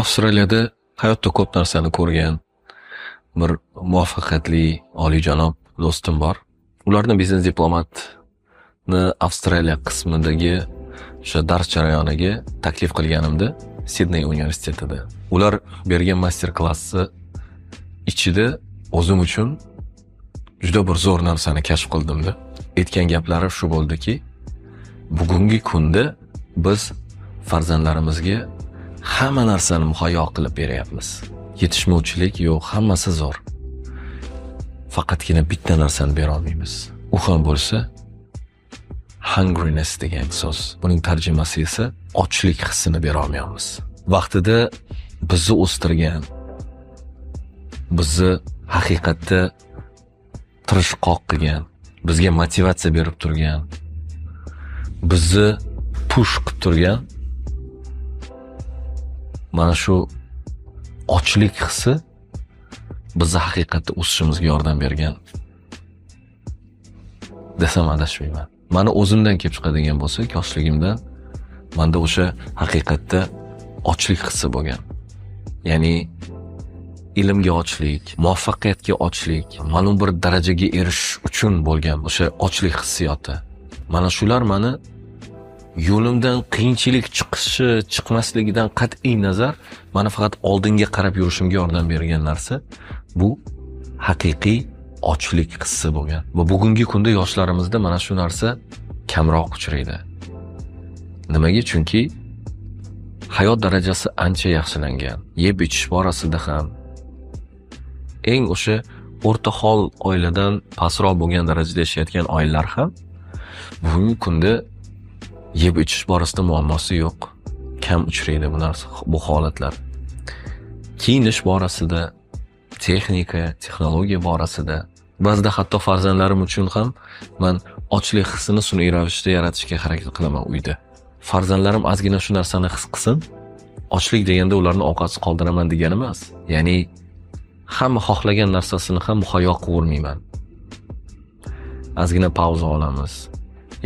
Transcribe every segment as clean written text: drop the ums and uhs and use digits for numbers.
Avstraliyada hayotda ko'p narsani ko'rgan bir muvaffaqiyatli oliyjanob do'stim bor. Ularni biznes diplomatni Avstraliya qismidagi o'sha dars jarayoniga taklif qilganimda Sidney universitetida. Ular bergan master-klassi ichida o'zim uchun juda bir zo'r narsani kashf qildim-da. Aytgan gaplari shu bo'ldiki, bugungi kunda biz farzandlarimizga hamma narsani muhayyo qilib beryapmiz. Yetishmovchilik yo'q, hammasi zo'r. Faqatgina bitta narsani bera olmaymiz. U ham bo'lsa hungriness degan so'z. Buning tarjimasi esa ochlik hissini bera olmaymiz. Vaqtida bizni o'stirgan, bizni haqiqatda tirishqoq qilgan, bizga motivatsiya berib turgan, bizni push qilib turgan mana shu ochlik hissi bizni haqiqatda o'sishimizga yordam bergan desam adashmayman. Mani o'zimdan kelib chiqadigan bo'lsa, yoshligimdan menda o'sha haqiqatda ochlik hissi bo'lgan. Ya'ni ilmga ochlik, muvaffaqiyatga ochlik, ma'lum bir darajaga erishish uchun bo'lgan o'sha ochlik hissiyoti. Mana shular meni yo'limdan qiyinchilik chiqmasligidan qat'iy nazar, mana faqat oldinga qarab yurishimga yordam bergan narsa bu haqiqiy ochlik hissi bo'lgan. Va bugungi kunda yoshlarimizda mana shu narsa kamroq uchraydi. Nimaga? Chunki hayot darajasi ancha yaxshilangan. Yeb ichish borasida ham eng o'sha o'rta hol oiladan pastroq bo'lgan darajada yashayotgan oilalar ham bugungi kunda yeb ichish borasida muammosi yo'q. Kam uchraydi bu narsa, bu holatlar. Kiyinish borasida, texnika, texnologiya borasida, ba'zida hatto farzandlarim uchun ham men ochlik hissini sun'iy ravishda yaratishga harakat qilaman uyda. Farzandlarim ozgina shu narsani his qilsin. Ochlik deganda ularni ovqatsiz qoldiraman degani emas. Ya'ni hamma xohlagan narsasini ham muhayyo qilmayman. Ozgina pauza olamiz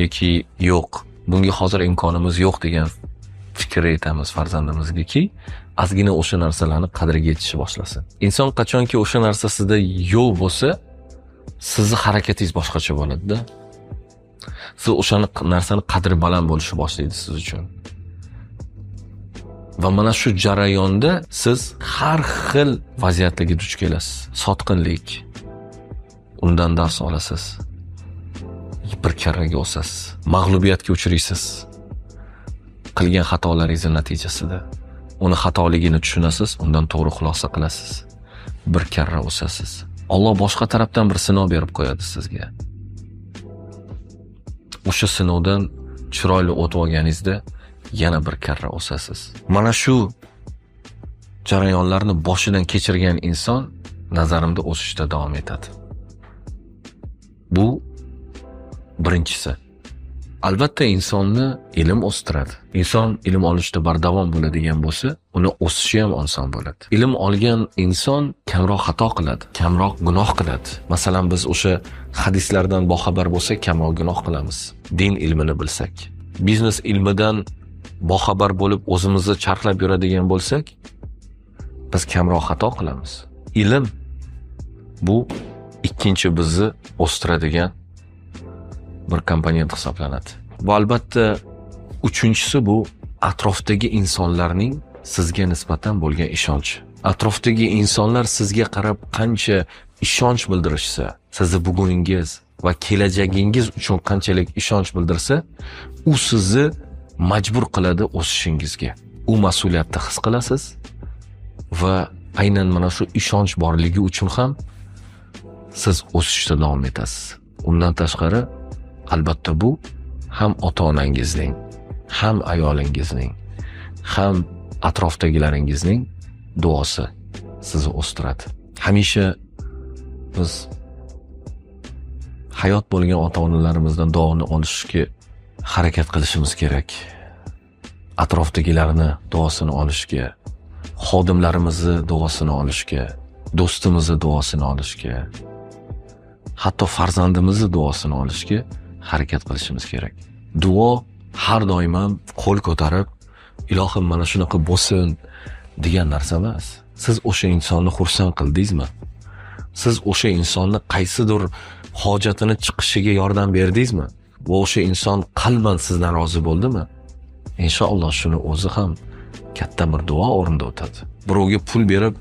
yoki yo'q, bunga hozir imkonimiz yo'q degan fikr aytamiz farzandimizga-ki, ozgina o'sha narsalarni qadriga yetishi boshlasin. Inson qachonki o'sha narsasida yo'q bo'lsa, sizni harakatingiz boshqacha bo'ladi-da. Siz o'sha narsani qadri baland bo'lishi boshlaydi siz uchun. Va mana shu jarayonda siz har xil vaziyatlarga duch kelasiz. Sotqinlik, undan dars olasiz. Bir karraga o'sasiz. Mag'lubiyatga uchraysiz. Qilgan xatolaringiz natijasida uni xatoligini tushunasiz, undan to'g'ri xulosa qilasiz. Bir karra o'sasiz. Alloh boshqa tarafdan bir sinov berib qo'yadi sizga. O'sha sinovdan chiroyli o'tib olganingizda yana bir karra o'sasiz. Mana shu jarayonlarni boshidan kechirgan inson nazarimda o'sishda davom etadi. Bu birinchisi. Albatta insonni ilm o'stiradi. Inson ilm olishda bardavom bo'ladigan bo'lsa, uni o'sishi ham oson bo'ladi. Ilm olgan inson kamroq xato qiladi, kamroq gunoh qiladi. Masalan, biz o'sha hadislardan boxabar bo'lsak, kamroq gunoh qilamiz. Din ilmini bilsak, biznes ilmidan boxabar bo'lib o'zimizni charxlab yuradigan bo'lsak, biz kamroq xato qilamiz. Ilm bu ikkinchi bizni o'stiradigan bir komponent hisoblanadi. Va albatta uchinchisi bu atrofdagi insonlarning sizga nisbatan bo'lgan ishonchi. Atrofdagi insonlar sizga qarab qancha ishonch bildirishsa, sizni buguningiz va kelajagingiz uchun qanchalik ishonch bildirsa, u sizni majbur qiladi o'sishingizga. U mas'uliyatni his qilasiz va aynan mana shu ishonch borligi uchun ham siz o'sishda davom etasiz. Undan tashqari albatta bu ham ota-onangizning, ham ayolingizning, ham atrofdagilaringizning duosi sizni o'stiradi. Hamisha biz hayot bo'lgan ota-onalarimizdan duoni olishga harakat qilishimiz kerak. Atrofdagilarni duosini olishga, xodimlarimizni duosini olishga, do'stimizni duosini olishga, hatto farzandimizni duosini olishga harakat qilishimiz kerak. Duo har doim ham qo'l ko'tarib, ilohim mana shunaqa bo'lsin, degan narsa emas. Siz o'sha insonni xursand qildingizmi? Siz o'sha insonni qaysidir hojatini chiqishiga yordam berdingizmi? Va o'sha inson qalban sizdan rozi bo'ldimi? Inshaalloh shuni o'zi ham katta bir duo o'rnida o'tadi. Birovga pul berib,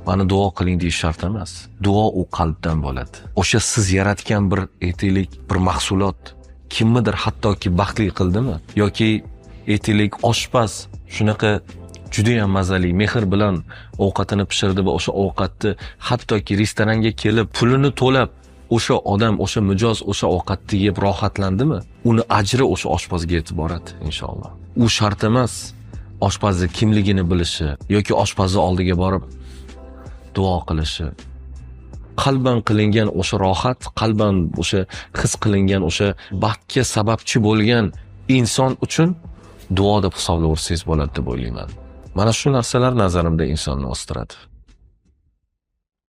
"Mani duo qiling" deyish shart emas. Duo u qalbdan bo'ladi. O'sha siz yaratgan bir aytaylik, bir mahsulot kimnidir hattoki baxtli qildimi? Yoki aytaylik oshpaz shunaqa juda ham mazali mehr bilan ovqatini pishirdi va o'sha ovqatni hattoki restoranga kelib pulini to'lab o'sha odam, o'sha mijoz o'sha ovqatni yeb rohatlandimi? Uni ajri o'sha oshpazga yetib boradi inshaalloh. U shart emas oshpazni kimligini bilishi yoki oshpazni oldiga borib duo qilishi. Qalban qilingan o'sha rohat, qalban o'sha his qilingan o'sha baxtga sababchi bo'lgan inson uchun duo deb hisoblaversangiz bo'ladi deb o'ylayman. Mana shu narsalar nazarimda insonni o'stiradi.